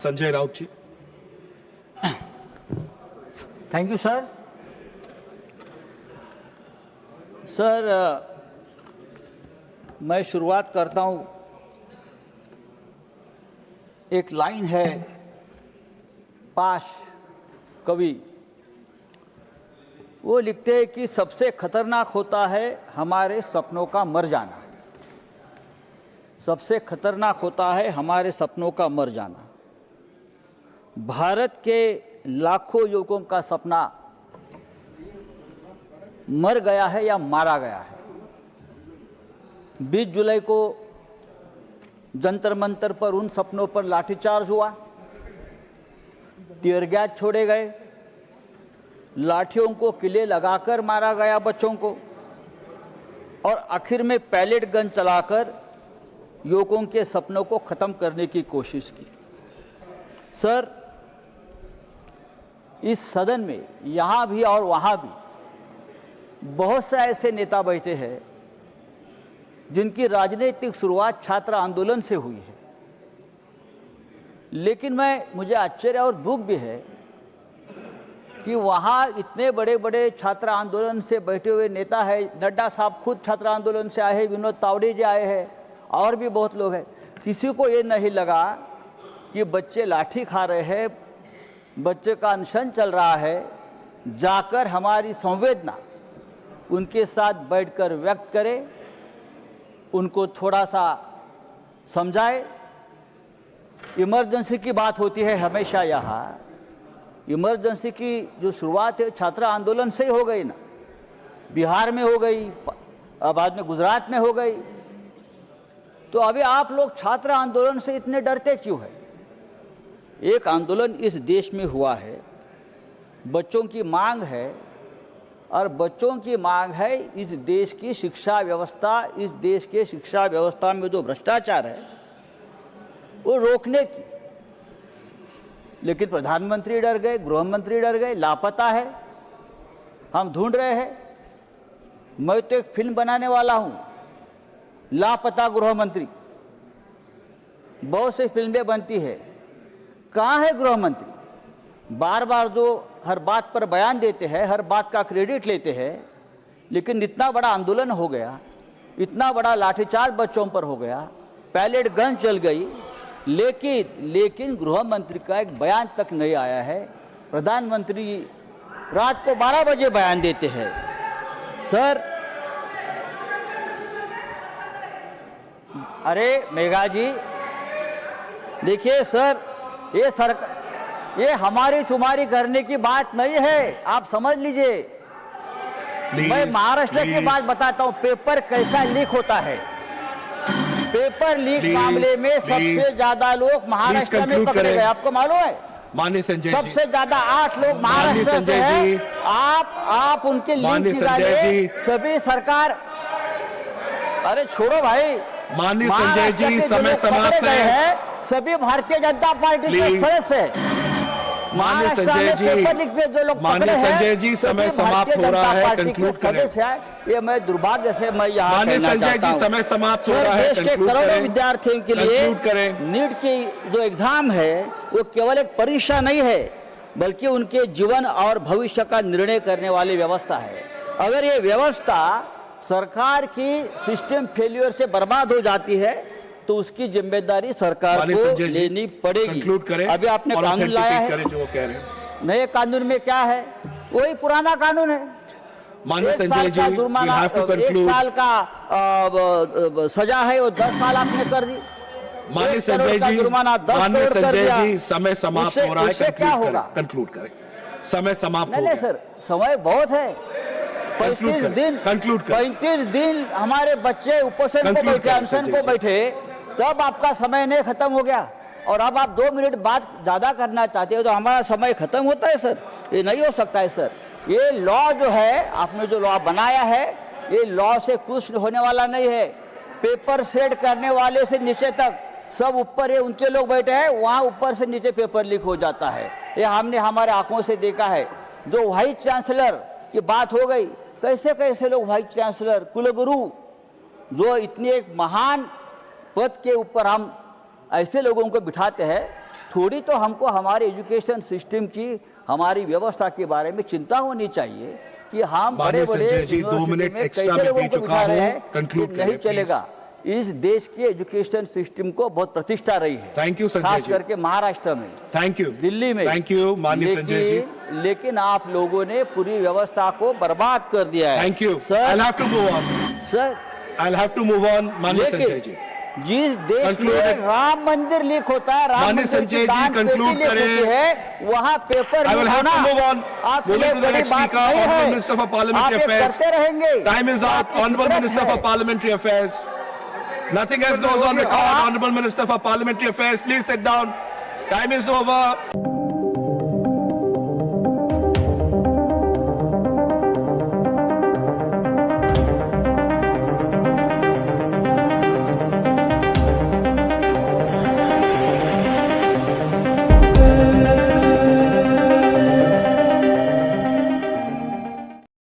Sanjay Raut ji. Thank you sir. Sir मैं शुरुआत करता हूँ। एक लाइन है पाश कवि, वो लिखते हैं कि सबसे खतरनाक होता है हमारे सपनों का मर जाना। सबसे खतरनाक होता है हमारे सपनों का मर जाना। भारत के लाखों युवकों का सपना मर गया है या मारा गया है। 20 जुलाई को जंतर मंतर पर उन सपनों पर लाठीचार्ज हुआ, टीयर गैस छोड़े गए, लाठियों को किले लगाकर मारा गया बच्चों को, और आखिर में पैलेट गन चलाकर युवकों के सपनों को खत्म करने की कोशिश की। सर, इस सदन में यहाँ भी और वहाँ भी बहुत से ऐसे नेता बैठे हैं जिनकी राजनीतिक शुरुआत छात्र आंदोलन से हुई है, लेकिन मुझे आश्चर्य और दुख भी है कि वहाँ इतने बड़े बड़े छात्र आंदोलन से बैठे हुए नेता है। नड्डा साहब खुद छात्र आंदोलन से आए हैं, विनोद तावड़े जी आए हैं, और भी बहुत लोग हैं। किसी को ये नहीं लगा कि बच्चे लाठी खा रहे हैं, बच्चे का अनशन चल रहा है, जाकर हमारी संवेदना उनके साथ बैठकर व्यक्त करें, उनको थोड़ा सा समझाए। इमरजेंसी की बात होती है हमेशा यहाँ। इमरजेंसी की जो शुरुआत है छात्र आंदोलन से ही हो गई ना, बिहार में हो गई, बाद में गुजरात में हो गई। तो अभी आप लोग छात्र आंदोलन से इतने डरते क्यों है? एक आंदोलन इस देश में हुआ है, बच्चों की मांग है, और बच्चों की मांग है इस देश की शिक्षा व्यवस्था, इस देश के शिक्षा व्यवस्था में जो भ्रष्टाचार है वो रोकने की। लेकिन प्रधानमंत्री डर गए, गृह मंत्री डर गए, लापता है, हम ढूंढ रहे हैं। मैं तो एक फिल्म बनाने वाला हूं, लापता गृह मंत्री। बहुत सी फिल्में बनती है, कहाँ है गृह मंत्री? बार बार जो हर बात पर बयान देते हैं, हर बात का क्रेडिट लेते हैं, लेकिन इतना बड़ा आंदोलन हो गया, इतना बड़ा लाठीचार्ज बच्चों पर हो गया, पैलेट गन चल गई, लेकिन गृह मंत्री का एक बयान तक नहीं आया है। प्रधानमंत्री रात को 12 बजे बयान देते हैं। सर, अरे मेघा जी देखिए सर, ये हमारी तुम्हारी करने की बात नहीं है, आप समझ लीजिए। मैं महाराष्ट्र की बात बताता हूं, पेपर कैसा लीक होता है। पेपर लीक मामले में सबसे ज्यादा लोग महाराष्ट्र में पकड़े गए, आपको मालूम है? माननीय संजय जी, सबसे ज्यादा 8 लोग महाराष्ट्र से हैं। आप उनके लिंक निकालिए। सभी सरकार, अरे छोड़ो भाई। माननीय संजय जी, समय समाप्त है। सभी भारतीय जनता पार्टी के सदस्य हैं। माननीय संजय जी, जो लोग माननीय संजय जी, समय समाप्त हो रहा है, कंक्लूड करें। ये मैं दुर्भाग्य से मैं यहाँ माननीय संजय जी, समय समाप्त हो रहा है, देश के करोड़ों विद्यार्थियों के लिए नीट की जो एग्जाम है वो केवल एक परीक्षा नहीं है, बल्कि उनके जीवन और भविष्य का निर्णय करने वाली व्यवस्था है। अगर ये व्यवस्था सरकार की सिस्टम फेल्योर से बर्बाद हो जाती है तो उसकी जिम्मेदारी सरकार को लेनी पड़ेगी। अभी आपने कानून लाया है, जो कह रहे हैं नए कानून में क्या है? वही पुराना कानून है। माननीय संजय जी, जुर्माना, 1 साल का सजा है, वो 10 साल आपने कर दी। माननीय संजय जी, जुर्माना 10 करोड़ कर दिया। समय समाप्त हो रहा है, क्या होगा? कंक्लूड करें। समय समाप्त हो गया। सर, समय बहुत है। 35 दिन हमारे बच्चे उपोषण को बैठे, अनशन को बैठे, तब आपका समय नहीं खत्म हो गया, और अब आप 2 मिनट बात ज्यादा करना चाहते हो तो हमारा समय खत्म होता है। सर, ये नहीं हो सकता है। सर, ये लॉ जो है, आपने जो लॉ बनाया है, ये लॉ से कुछ होने वाला नहीं है। पेपर सेट करने वाले से नीचे तक सब ऊपर है, उनके लोग बैठे हैं, वहां ऊपर से नीचे पेपर लीक हो जाता है। ये हमने हमारे आंखों से देखा है। जो वाइस चांसलर की बात हो गई, कैसे कैसे लोग वाइस चांसलर, कुलगुरु, जो इतने एक महान पद के ऊपर हम ऐसे लोगों को बिठाते हैं थोड़ी तो हमको हमारे एजुकेशन सिस्टम की, हमारी व्यवस्था के बारे में चिंता होनी चाहिए कि हम माननीय बड़े बड़े संजय जी, 2 मिनट एक्स्ट्रा में दे चुका हूं, कंक्लूड नहीं करें, चलेगा। इस देश के एजुकेशन सिस्टम को बहुत प्रतिष्ठा रही है। थैंक यू संजय खास जी, करके महाराष्ट्र में, थैंक यू, दिल्ली में। थैंक यू माननीय संजय जी, लेकिन आप लोगों ने पूरी व्यवस्था को बर्बाद कर दिया है। Thank you. Sir, I have to move on, sir, I have to move on माननीय संजय जी। जिस देश Concluded. में राम मंदिर लीक होता है, राम माननीय मंदिर संजय की जी, दान पेटी conclude लीक करें। होती है, वहाँ paper I will leak have to होना move on. आपके Moving लिए to the बड़ी next बात speaker, नहीं Honorable है। Minister for Parliamentary आप ये Affairs. करते रहेंगे। Time is up. आपकी Honorable फितरत Minister है। for Parliamentary Affairs. Nothing else goes on record. Honorable Minister for Parliamentary Affairs, please sit down. Time is over.